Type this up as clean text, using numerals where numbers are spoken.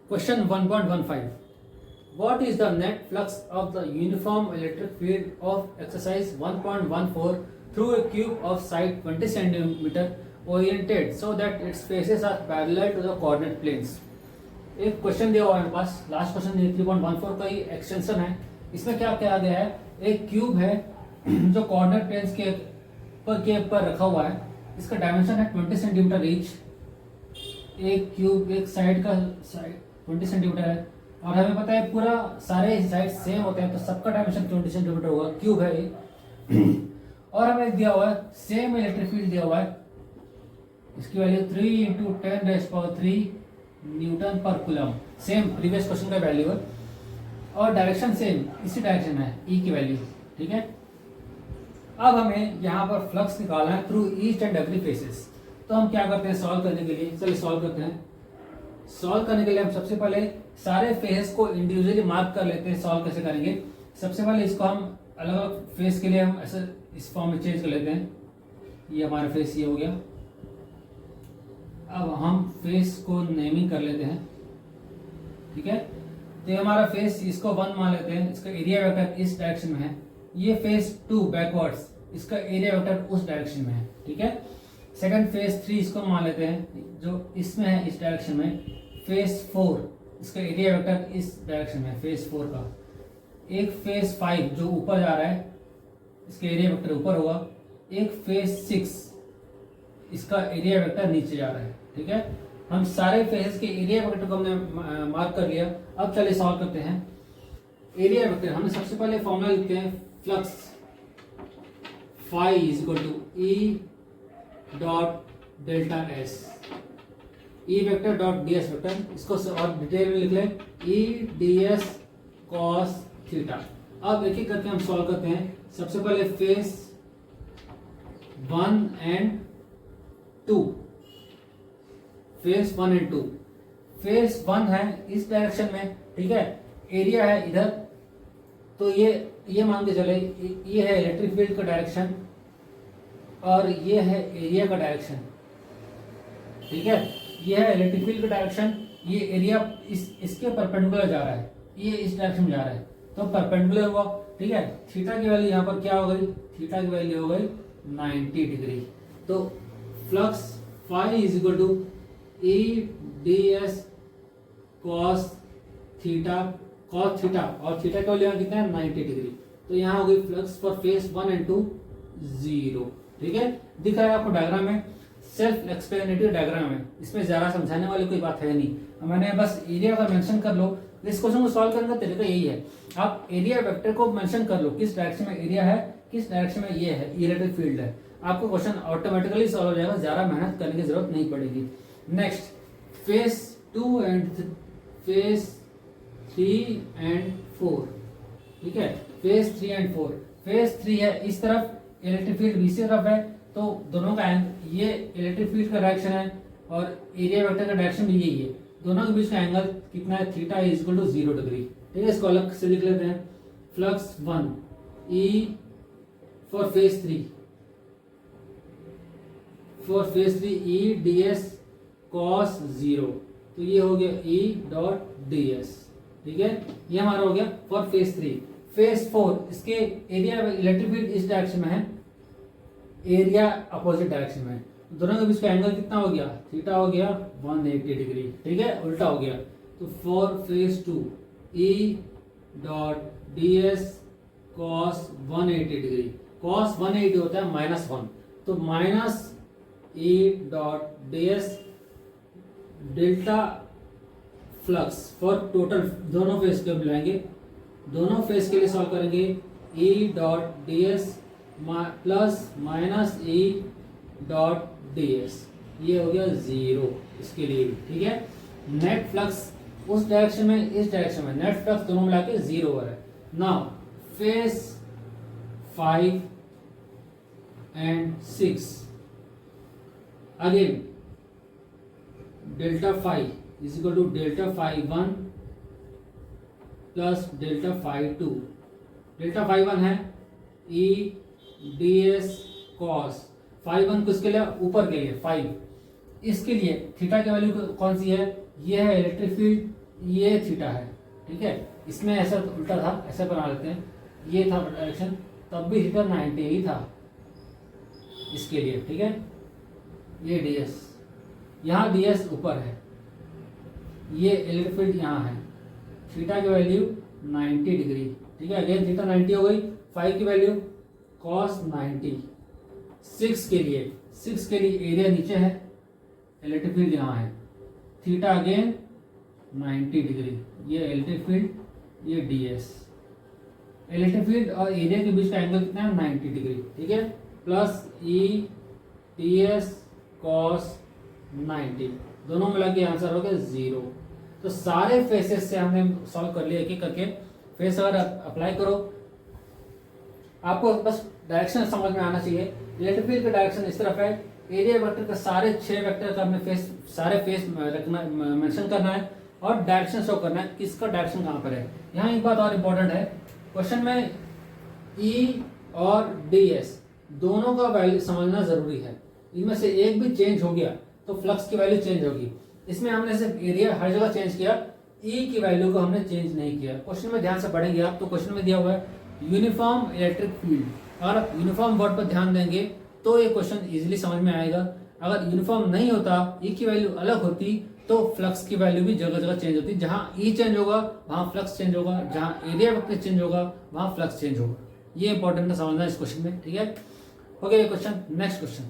Question 1.15. What is the net flux of the uniform electric field of exercise 1.14 through a cube of side 20 cm oriented so that its faces are parallel to the coordinate planes? एक question दिया हुआ है मेरे पास, last question 3.14 का ही extension है। इसमें क्या कहा गया है, एक क्यूब है जो कोऑर्डिनेट प्लेन्स के ऊपर रखा हुआ है। इसका डायमेंशन है 20 सेंटीमीटर ईच। एक क्यूब एक साइड का 20 सेंटीमीटर है और हमें पता है पूरा सारे साइड सेम होते हैं तो सबका डायमेंशन 20 सेंटीमीटर होगा। क्यूब है ये और हमें दिया हुआ है सेम इलेक्ट्रिक फील्ड दिया हुआ है। इसकी वैल्यू 3 × 10⁻³ न्यूटन पर कूलम, सेम प्रीवियस क्वेश्चन का वैल्यू है और डायरेक्शन सेम इसी डायरेक्शन है, ई की वैल्यू। ठीक है, अब हमें यहाँ पर फ्लक्स निकालना है through each and every faces. तो हम क्या करते हैं सॉल्व करने के लिए, चलिए सॉल्व करते हैं। सॉल्व करने के लिए हम सबसे पहले सारे फेस को इंडिविजुअली मार्क कर लेते हैं। सॉल्व कैसे करेंगे, सबसे पहले इसको हम अलग अलग फेस के लिए हम ऐसे इस फॉर्म में चेंज कर लेते हैं। ये हमारा फेस ये हो गया। अब हम फेस को नेमिंग कर लेते हैं। ठीक है, तो ये हमारा फेस, इसको 1 मान लेते हैं। इसका एरिया वेक्टर इस डायरेक्शन में है। ये फेस 2 बैकवर्ड्स, इसका एरिया वेक्टर उस डायरेक्शन में है। ठीक है, सेकंड फेस 3 इसको मान लेते हैं जो इसमें है इस डायरेक्शन में। फेस 4 इसका एरिया वेक्टर इस डायरेक्शन में, फेस 4 का। एक फेस 5 जो ऊपर जा रहा है, इसका एरिया वेक्टर ऊपर होगा। एक फेस 6 इसका एरिया वेक्टर नीचे जा रहा है। ठीक है, हम सारे फेसेस के एरिया वेक्टर को हमने मार्क कर लिया। अब चलिए सॉल्व करते हैं। एरिया वेक्टर हमने सबसे पहले फॉर्मूला लिखते हैं, flux phi is equal to E dot delta S, E vector dot D S vector. इसको और डिटेल में लिख लें, E D S cos theta. अब एक एक करके हम सॉल्व करते हैं। सबसे पहले face 1 and 2, face 1 and 2। Face 1 है इस डायरेक्शन में। ठीक है, एरिया है इधर, तो ये मान के चले ये है इलेक्ट्रिक फील्ड का डायरेक्शन और ये है एरिया का डायरेक्शन। ठीक है, ये है इलेक्ट्रिक फील्ड का डायरेक्शन, ये एरिया इसके परपेंडिकुलर जा रहा है, ये इस डायरेक्शन में जा रहा है तो परपेंडिकुलर हुआ। ठीक है, थीटा की वैल्यू यहाँ पर क्या हो गई, थीटा की वैल्यू हो गई 90 डिग्री। तो flux phi is equal to E D S cos theta और थीटा का वैल्यू कितना है 90 डिग्री। तो यहाँ हो गई फ्लक्स फॉर फेस 1 एंड 2 0। ठीक है, दिख रहा है आपको डायग्राम में, सेल्फ एक्सप्लेनेटरी डायग्राम है, इसमें ज्यादा समझाने वाली कोई बात है नहीं। मैंने बस एरिया का मेंशन कर लो। इस क्वेश्चन को सॉल्व करने का तरीका यही है, आप एरिया वेक्टर को मेंशन कर लो, किस डायरेक्शन में एरिया है, किस डायरेक्शन में ये है इलेक्ट्रिक फील्ड है। आपको क्वेश्चन ऑटोमेटिकली सॉल्व हो जाएगा, ज्यादा मेहनत करने की जरूरत नहीं पड़ेगी। Next, face 2 and face 3 and 4। ठीक है, फेस 3 एंड 4। फेस 3 है इस तरफ, इलेक्ट्रिक फील्ड दूसरी तरफ है, तो दोनों का ये इलेक्ट्रिक फील्ड का डायरेक्शन है और एरिया वेक्टर का डायरेक्शन भी यही है। दोनों के बीच का एंगल कितना है, theta is equal to 0 degree. ठीक है, इसको अलग से लिख लेते हैं। Flux 1 E for face 3, for face 3 E D S cos 0। तो ये हो गया ई डॉट डी एस। ठीक है, ये हमारा हो गया फॉर फेस 3। फेस 4 इसके एरिया इलेक्ट्रिक फील्ड इस डायरेक्शन में है, एरिया अपोजिट डायरेक्शन में है। दोनों के बीच का एंगल कितना हो गया, थीटा हो गया 180 डिग्री। ठीक है, उल्टा हो गया। तो for face 2 E dot D S cos 180 degree. Cos 180 होता है -1, तो minus E dot D S delta flux for total, दोनों फेस के मिलाएंगे, दोनों फेस के लिए सॉल्व करेंगे। E dot D S plus minus E dot D S, ये हो गया 0 इसके लिए भी। ठीक है, नेट फ्लक्स उस डायरेक्शन में इस डायरेक्शन में, नेट फ्लक्स दोनों मिला के 0 है। Now face 5 and 6 again, delta phi is equal to delta phi 1 plus delta phi 2। Delta phi 1 है E D S cos, phi 1 किसके लिए, ऊपर के लिए 5, इसके लिए थीटा की वैल्यू कौन सी है, ये है इलेक्ट्रिक फील्ड ये थीटा है, ठीक है। इसमें ऐसा उल्टा था, ऐसा बना लेते हैं, ये था डायरेक्शन, तब भी थीटा 90 ही था इसके लिए, ठीक है। ये ds, यहाँ ds ऊपर है, ये इलेक्ट्रिक फील्ड यहाँ है, थीटा की वैल्यू 90 डिग्री, ठीक है। अगेन थीटा 90 हो गई, फाई की वैल्यू cos 90, 6 के लिए एरिया नीचे है, इलेक्ट्रिक फील्ड यहाँ है, थीटा अगेन 90 डिग्री, ये इलेक्ट्रिक फील्ड, ये ds, इलेक्ट्रिक फील्ड और एरिया के बीच का एंगल कितना है 90 डिग्री, ठीक है। प्लस ई ds cos 90, दोनों मिला के आंसर हो गया 0। तो सारे फेसेस से हमने सॉल्व कर लिया एक एक करके। फेस अगर अप्लाई करो, आपको बस डायरेक्शन समझ में आना चाहिए। इलेक्ट्रिक फील्ड का डायरेक्शन इस तरफ है, एरिया वेक्टर का सारे 6 वेक्टर का हमें सारे फेस रखना, मेंशन करना है और डायरेक्शन शो करना है, किसका डायरेक्शन कहाँ पर है। यहाँ एक बात और इम्पोर्टेंट है, क्वेश्चन में E और ds दोनों का वैल्यू समझना जरूरी है। इनमें से एक भी चेंज हो गया तो फ्लक्स की वैल्यू चेंज होगी। इसमें हमने सिर्फ एरिया हर जगह चेंज किया, E की वैल्यू को हमने चेंज नहीं किया। क्वेश्चन में ध्यान से पढ़ेंगे आप, तो क्वेश्चन में दिया हुआ है यूनिफॉर्म इलेक्ट्रिक फील्ड। अगर आप यूनिफॉर्म वर्ड पर ध्यान देंगे तो ये क्वेश्चन इजीली समझ में आएगा। अगर यूनिफॉर्म नहीं होता, E की वैल्यू अलग होती, तो फ्लक्स की वैल्यू भी जगह जगह चेंज होती। जहां E चेंज होगा वहां फ्लक्स चेंज होगा, जहां एरिया वेक्टर चेंज होगा वहां फ्लक्स चेंज होगा। ये इंपॉर्टेंट है समझना इस क्वेश्चन में, ठीक है। Okay, question, next question.